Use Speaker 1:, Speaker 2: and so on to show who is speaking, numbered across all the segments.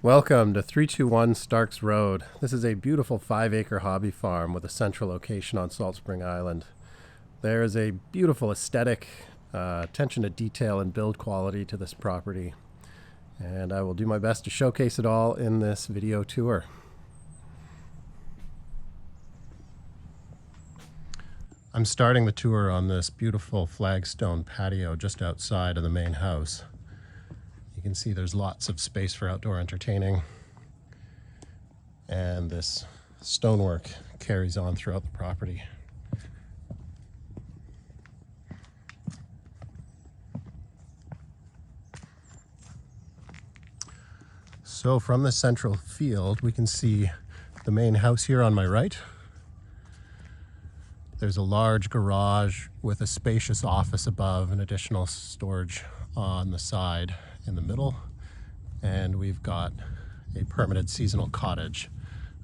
Speaker 1: Welcome to 321 Starks Road. This is a beautiful 5-acre hobby farm with a central location on Salt Spring Island. There is a beautiful aesthetic, attention to detail and build quality to this property, and I will do my best to showcase it all in this video tour. I'm starting the tour on this beautiful flagstone patio just outside of the main house. You can see there's lots of space for outdoor entertaining, and this stonework carries on throughout the property. So from the central field, we can see the main house here on my right. There's a large garage with a spacious office above and additional storage on the side in the middle. And we've got a permanent seasonal cottage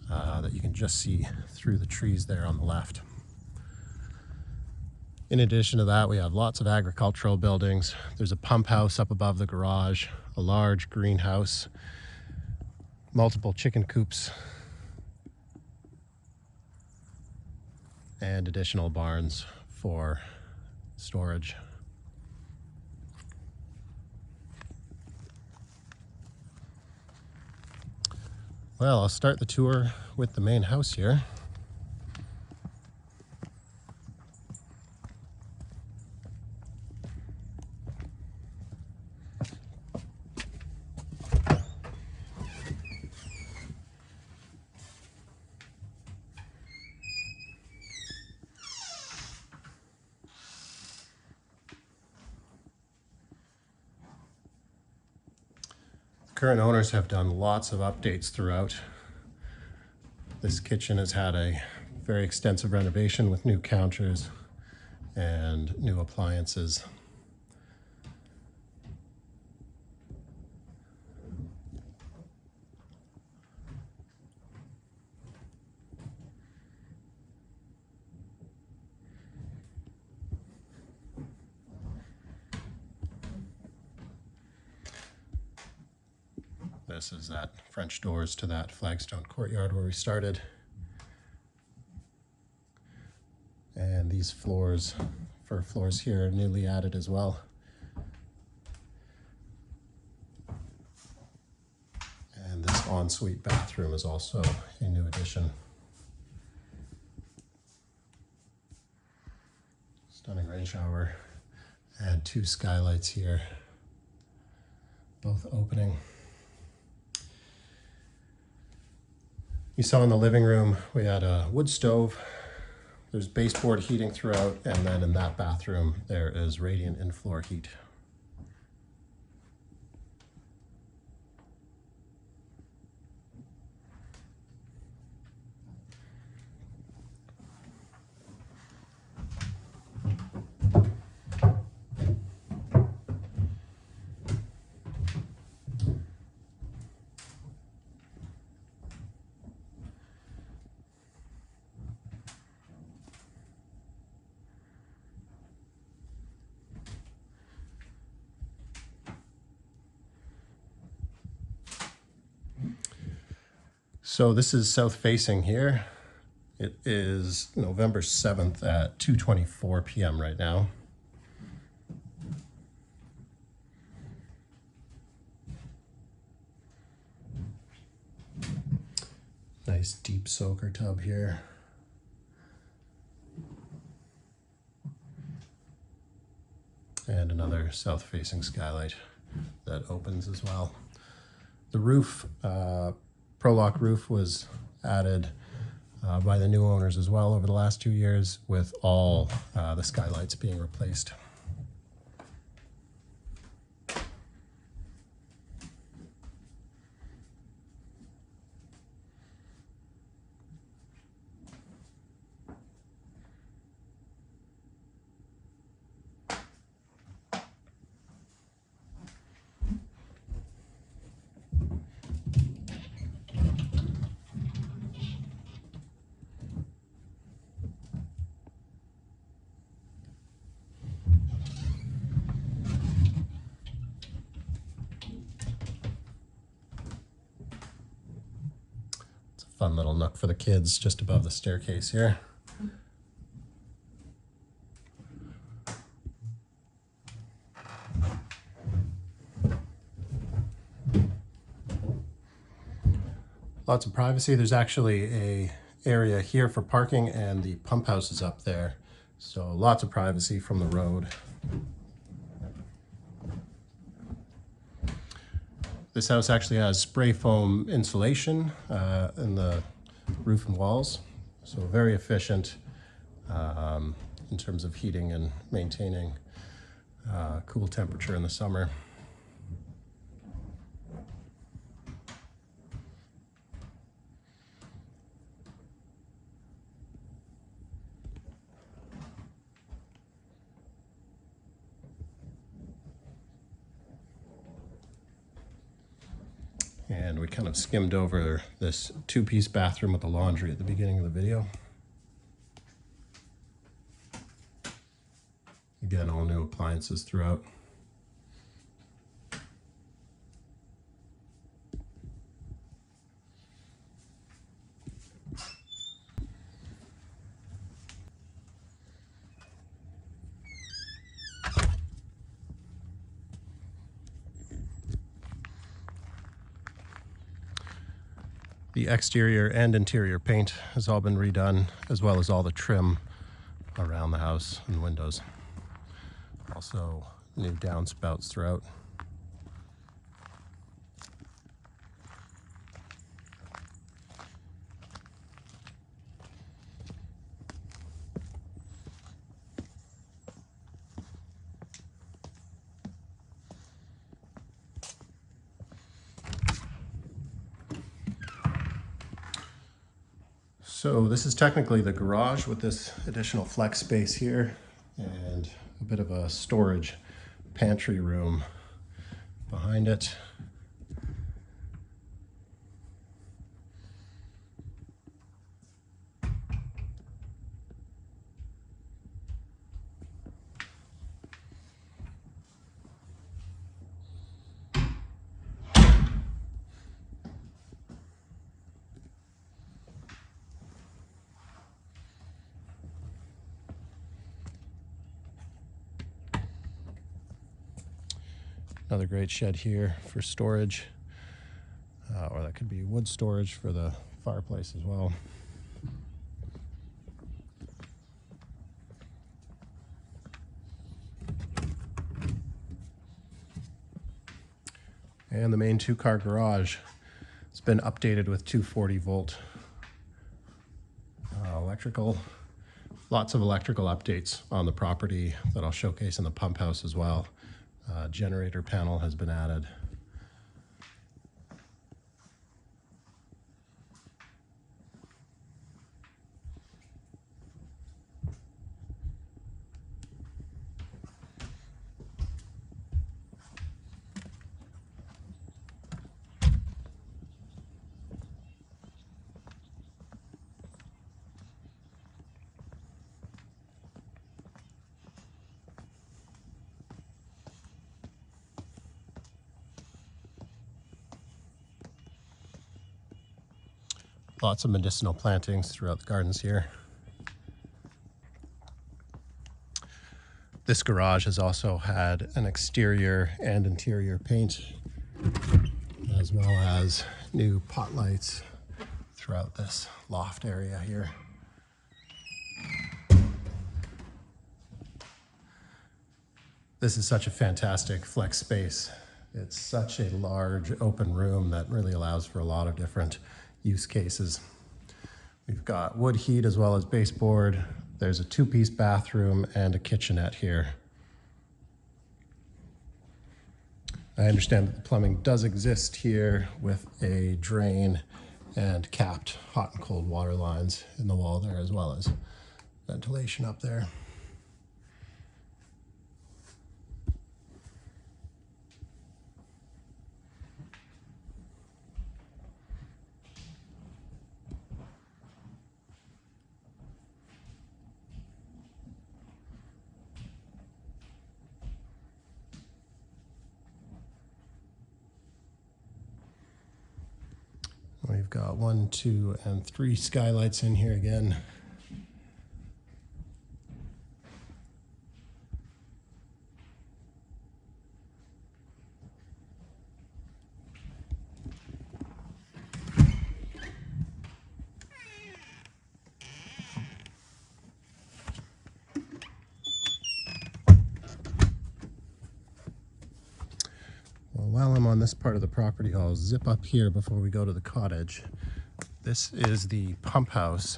Speaker 1: that you can just see through the trees there on the left. In addition to that, we have lots of agricultural buildings. There's a pump house up above the garage, a large greenhouse, multiple chicken coops, and additional barns for storage. Well, I'll start the tour with the main house here. Current owners have done lots of updates throughout. This kitchen has had a very extensive renovation with new counters and new appliances. This is that French doors to that flagstone courtyard where we started. And these floors here are newly added as well. And this ensuite bathroom is also a new addition. Stunning rain shower and 2 skylights here, both opening. You saw in the living room, we had a wood stove. There's baseboard heating throughout, and then in that bathroom, there is radiant in-floor heat. So this is south facing here. It is November 7th at 2:24 p.m. right now. Nice deep soaker tub here. And another south facing skylight that opens as well. The roof, Prolock roof, was added by the new owners as well over the last 2 years, with all the skylights being replaced. fun little nook for the kids just above the staircase here. Lots of privacy. There's actually a area here for parking, and the pump house is up there. So lots of privacy from the road. This house actually has spray foam insulation in the roof and walls. So very efficient in terms of heating and maintaining cool temperature in the summer. And we kind of skimmed over this two-piece bathroom with the laundry at the beginning of the video. Again, all new appliances throughout. The exterior and interior paint has all been redone, as well as all the trim around the house and windows. Also, new downspouts throughout. So this is technically the garage with this additional flex space here and a bit of a storage pantry room behind it. Another great shed here for storage, or that could be wood storage for the fireplace as well. And the main two-car garage has been updated with 240-volt electrical. Lots of electrical updates on the property that I'll showcase in the pump house as well. Generator panel has been added. Lots of medicinal plantings throughout the gardens here. This garage has also had an exterior and interior paint, as well as new pot lights throughout this loft area here. This is such a fantastic flex space. It's such a large open room that really allows for a lot of different use cases. We've got wood heat as well as baseboard. There's a two-piece bathroom and a kitchenette here. I understand that the plumbing does exist here with a drain and capped hot and cold water lines in the wall there, as well as ventilation up there. We've got 1, 2, and 3 skylights in here again. Well, while I'm on this part of the property, I'll zip up here before we go to the cottage. This is the pump house.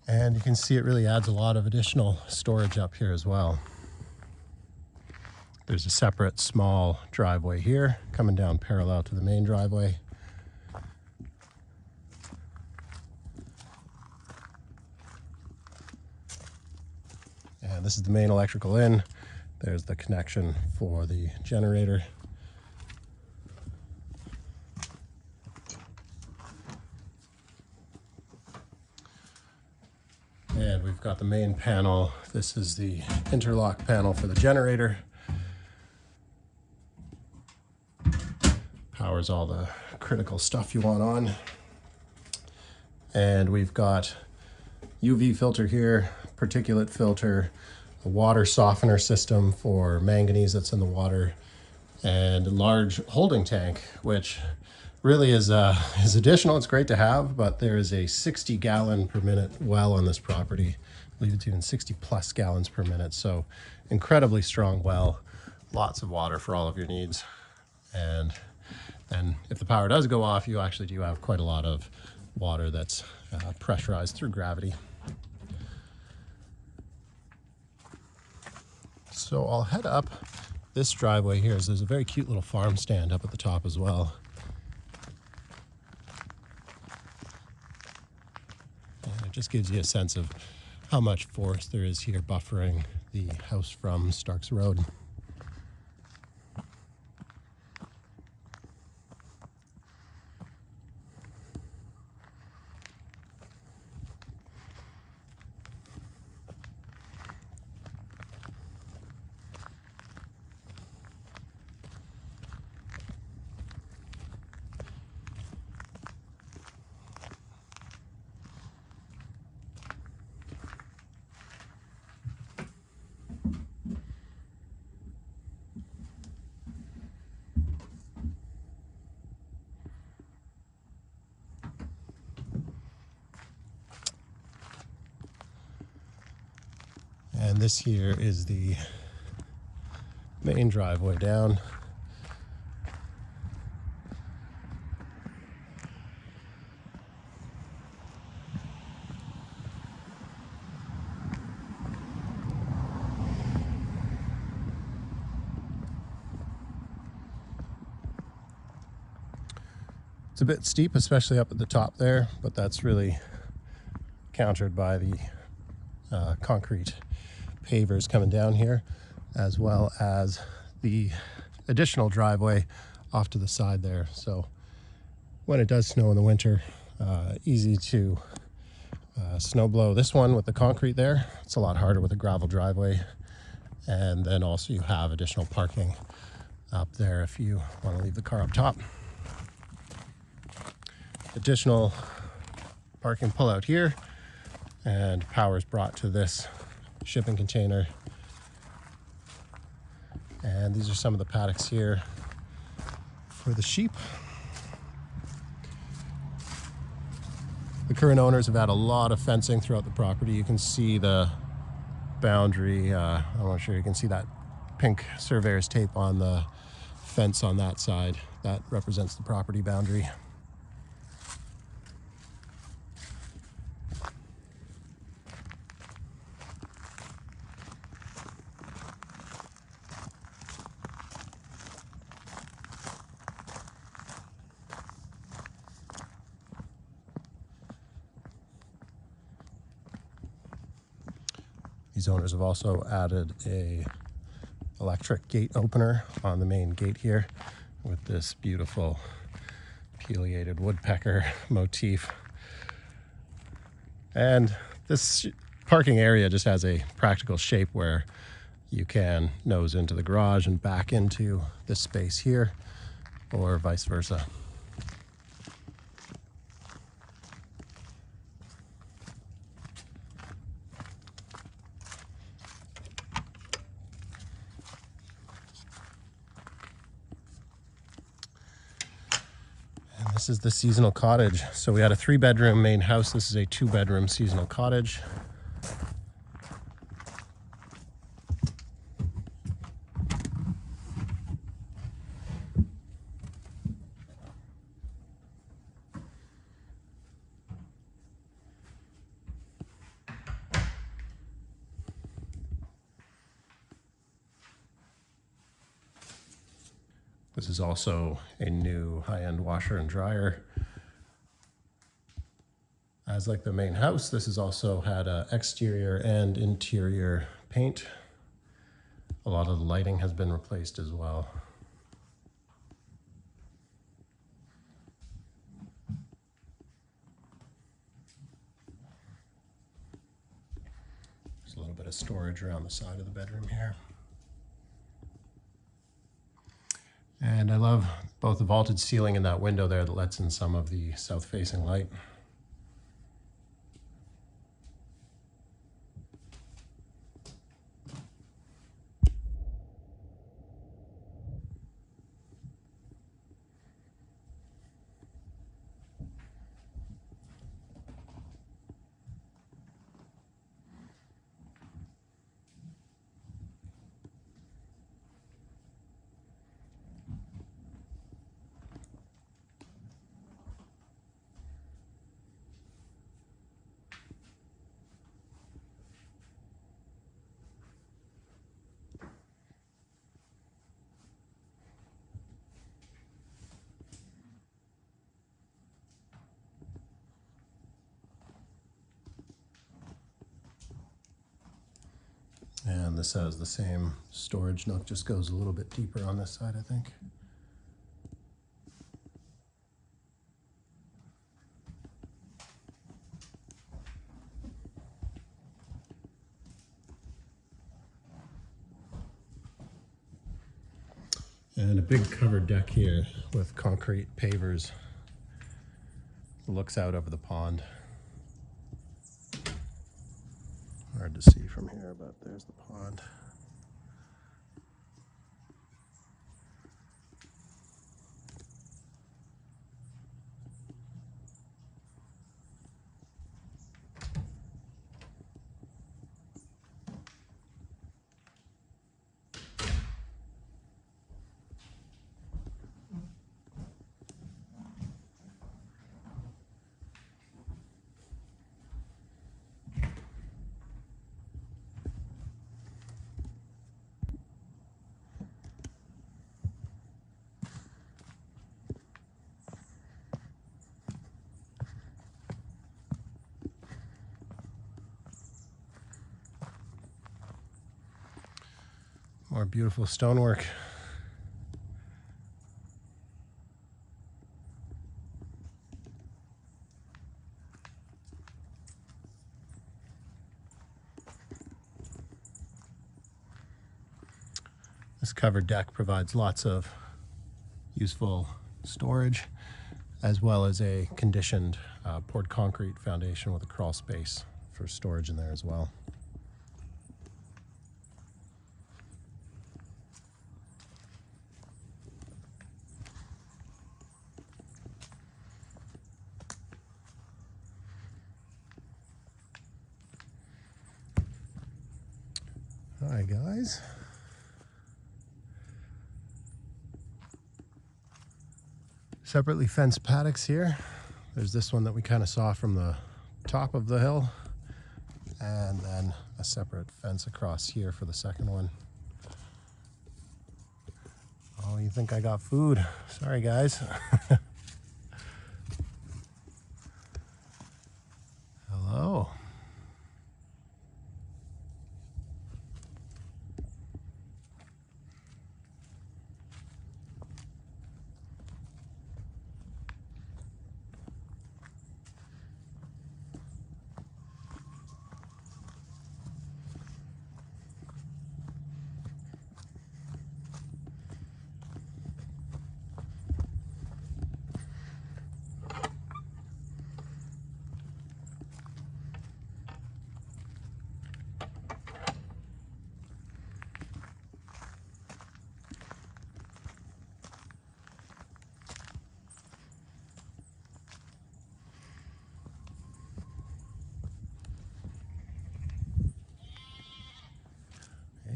Speaker 1: And you can see it really adds a lot of additional storage up here as well. There's a separate small driveway here coming down parallel to the main driveway. And this is the main electrical in. There's the connection for the generator. And we've got the main panel. This is the interlock panel for the generator. Powers all the critical stuff you want on. And we've got UV filter here, particulate filter, a water softener system for manganese that's in the water, and a large holding tank, which really is additional. It's great to have, but there is a 60 gallon per minute well on this property. I believe it's even 60 plus gallons per minute. So incredibly strong well, lots of water for all of your needs. And then if the power does go off, you actually do have quite a lot of water that's pressurized through gravity. So I'll head up this driveway here. There's a very cute little farm stand up at the top as well. And it just gives you a sense of how much forest there is here buffering the house from Starks Road. And this here is the main driveway down. It's a bit steep, especially up at the top there, but that's really countered by the concrete pavers coming down here, as well as the additional driveway off to the side there. So when it does snow in the winter, easy to snow blow this one with the concrete there. It's a lot harder with a gravel driveway. And then also you have additional parking up there if you want to leave the car up top. Additional parking pull out here, and power is brought to this shipping container. And these are some of the paddocks here for the sheep. The current owners have had a lot of fencing throughout the property. You can see the boundary. I'm not sure you can see that pink surveyor's tape on the fence on that side. That represents the property boundary. These owners have also added a electric gate opener on the main gate here with this beautiful pileated woodpecker motif. And this parking area just has a practical shape where you can nose into the garage and back into this space here, or vice versa. And this is the seasonal cottage. So we had a 3-bedroom main house. This is a 2-bedroom seasonal cottage. This is also a new high-end washer and dryer. As like the main house, this has also had exterior and interior paint. A lot of the lighting has been replaced as well. There's a little bit of storage around the side of the bedroom here. And I love both the vaulted ceiling and that window there that lets in some of the south-facing light. And this has the same storage nook, just goes a little bit deeper on this side, I think. And a big covered deck here with concrete pavers. Looks out over the pond. Hard to see from here, but there's the pond. More beautiful stonework. This covered deck provides lots of useful storage, as well as a conditioned poured concrete foundation with a crawl space for storage in there as well. Hi guys. Separately fenced paddocks here. There's this one that we kind of saw from the top of the hill, and then a separate fence across here for the second one. Oh, you think I got food? Sorry guys. Hello.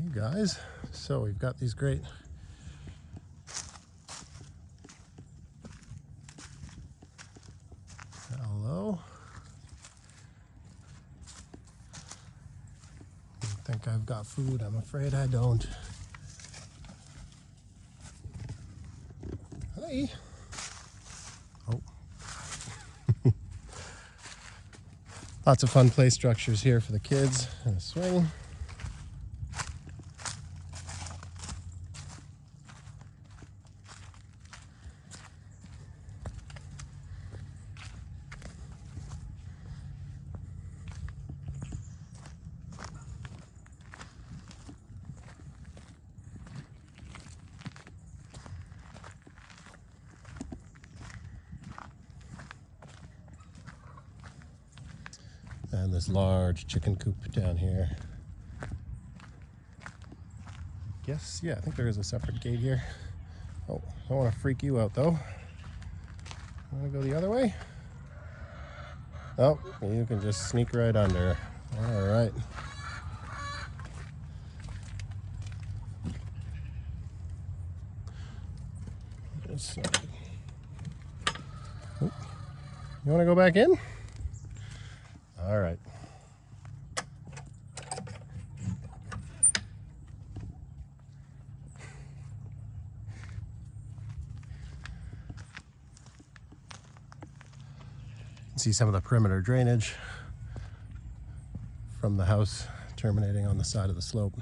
Speaker 1: Hey guys, so we've got these great hello. I think I've got food. I'm afraid I don't. Hey. Oh. Lots of fun play structures here for the kids and a swing. And this large chicken coop down here. Yes, yeah, I think there is a separate gate here. Oh, I don't want to freak you out though. Want to go the other way? Oh, you can just sneak right under. All right. Oh, you want to go back in? All right. See some of the perimeter drainage from the house terminating on the side of the slope.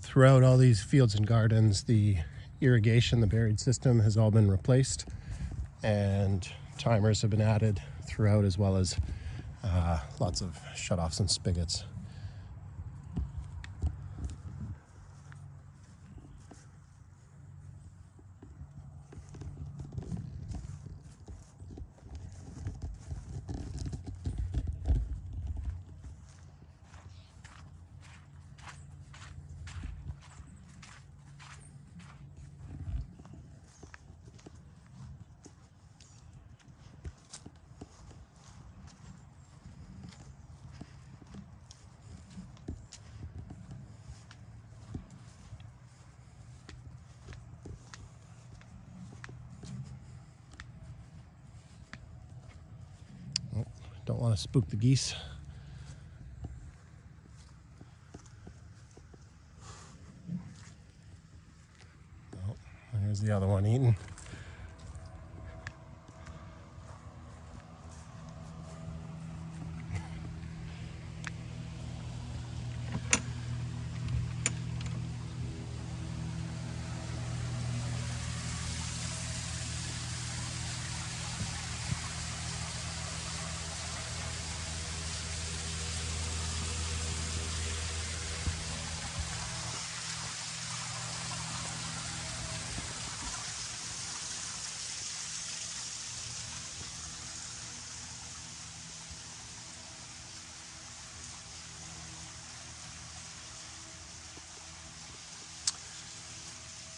Speaker 1: Throughout all these fields and gardens, the irrigation, the buried system has all been replaced, and timers have been added throughout, as well as lots of shutoffs and spigots. Don't want to spook the geese. Oh, here's the other one eating.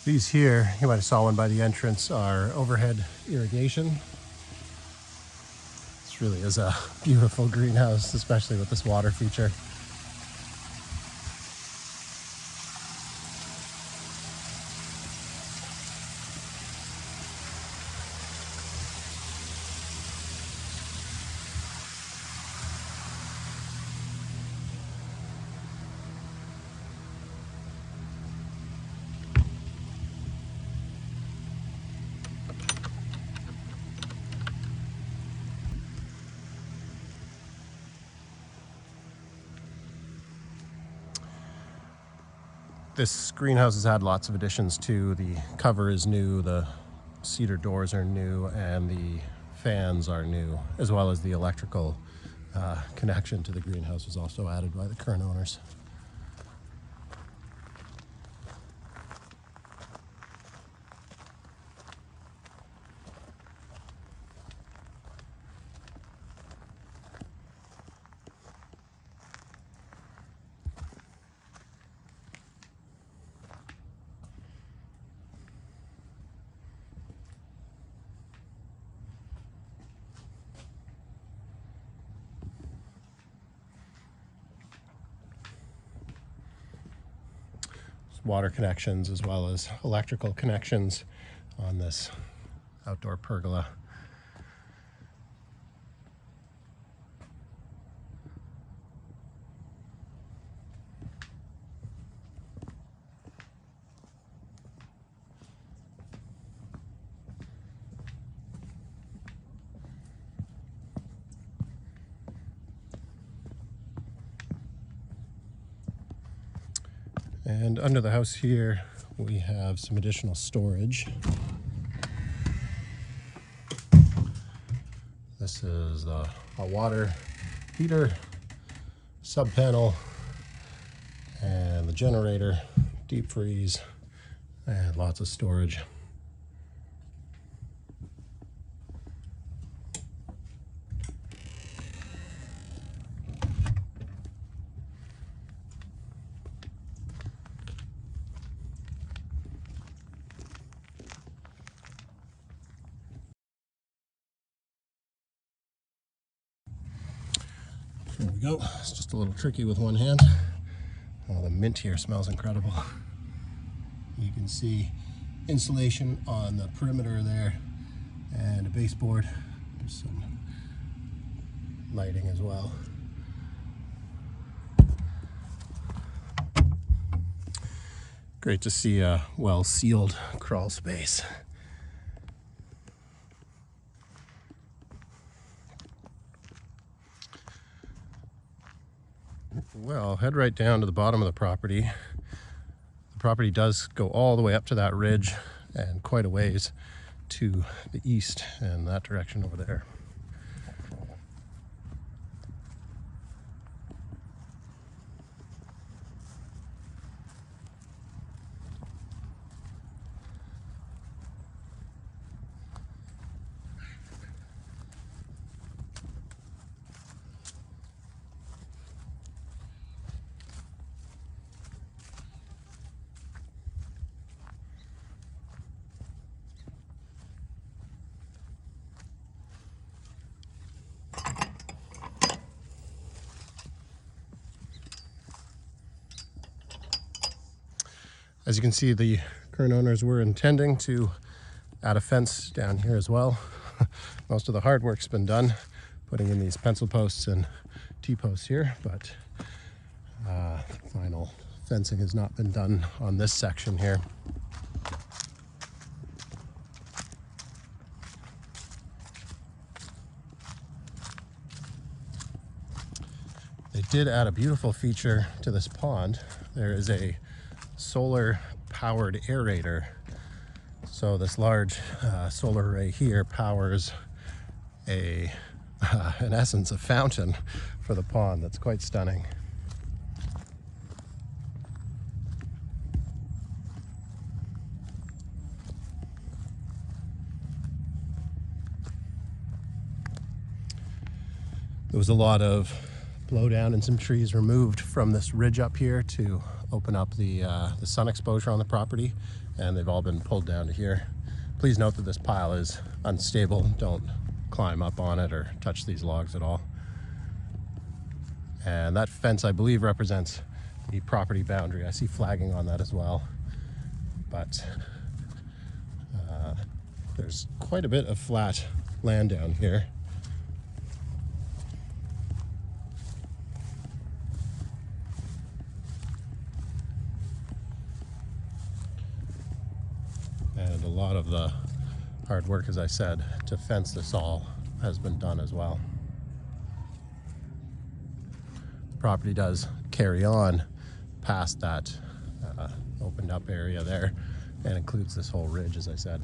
Speaker 1: These here, you might have saw one by the entrance, are overhead irrigation. This really is a beautiful greenhouse, especially with this water feature. This greenhouse has had lots of additions too. The cover is new, the cedar doors are new, and the fans are new, as well as the electrical connection to the greenhouse was also added by the current owners. Water connections as well as electrical connections on this outdoor pergola. And under the house here, we have some additional storage. This is the hot water heater, sub panel, and the generator, deep freeze, and lots of storage. There we go. It's just a little tricky with one hand. Oh, the mint here smells incredible. You can see insulation on the perimeter there and a baseboard. There's some lighting as well. Great to see a well-sealed crawl space. Well, head right down to the bottom of the property. The property does go all the way up to that ridge and quite a ways to the east and that direction over there. As you can see, the current owners were intending to add a fence down here as well. Most of the hard work's been done, putting in these pencil posts and T-posts here, but final fencing has not been done on this section here. They did add a beautiful feature to this pond. There is a solar powered aerator. So this large solar array here powers in essence, a fountain for the pond. That's quite stunning. There was a lot of blowdown and some trees removed from this ridge up here to open up the sun exposure on the property, and they've all been pulled down to here. Please note that this pile is unstable. Don't climb up on it or touch these logs at all. And that fence, I believe, represents the property boundary. I see flagging on that as well. But there's quite a bit of flat land down here. And a lot of the hard work, as I said, to fence this all has been done as well. The property does carry on past that opened up area there and includes this whole ridge, as I said.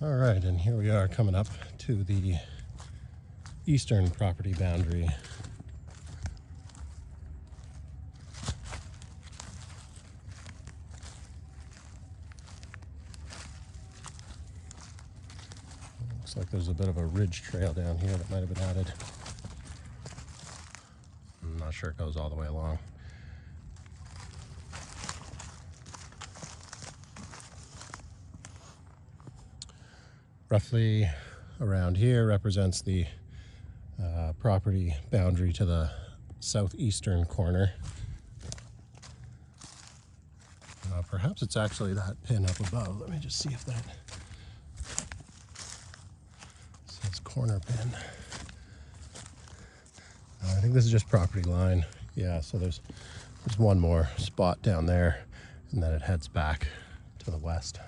Speaker 1: All right, and here we are coming up to the eastern property boundary. Looks like there's a bit of a ridge trail down here that might have been added. I'm not sure it goes all the way along. Roughly around here represents the property boundary to the southeastern corner. Perhaps it's actually that pin up above. Let me just see if that says corner pin. I think this is just property line. Yeah, so there's one more spot down there, and then it heads back to the west.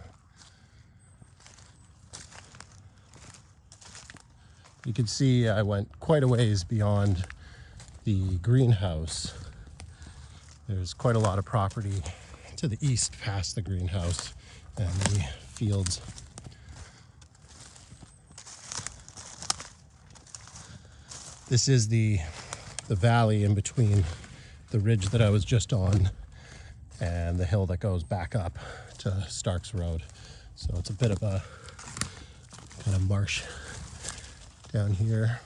Speaker 1: You can see I went quite a ways beyond the greenhouse. There's quite a lot of property to the east past the greenhouse and the fields. This is the valley in between the ridge that I was just on and the hill that goes back up to Starks Road. So it's a bit of a kind of marsh down here.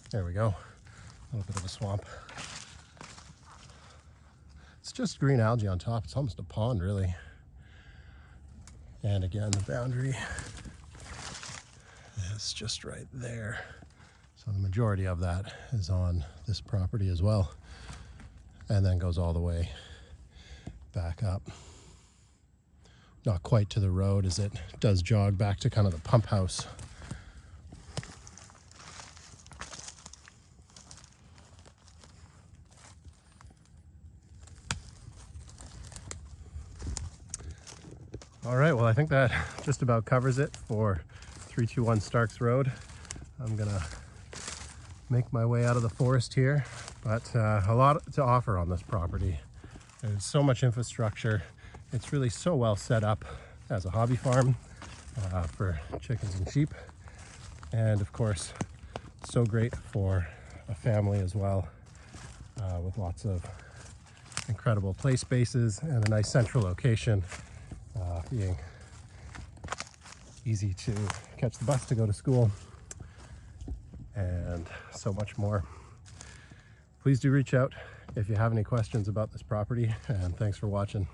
Speaker 1: There we go. A little bit of a swamp. It's just green algae on top. It's almost a pond, really. And again, the boundary is just right there. So the majority of that is on this property as well, and then goes all the way back up. Not quite to the road, as it does jog back to kind of the pump house. All right, well, I think that just about covers it for 321 Starks Road. I'm gonna make my way out of the forest here, but a lot to offer on this property. There's so much infrastructure. It's really so well set up as a hobby farm for chickens and sheep. And of course, so great for a family as well, with lots of incredible play spaces and a nice central location, being easy to catch the bus to go to school, and so much more. Please do reach out if you have any questions about this property, and thanks for watching.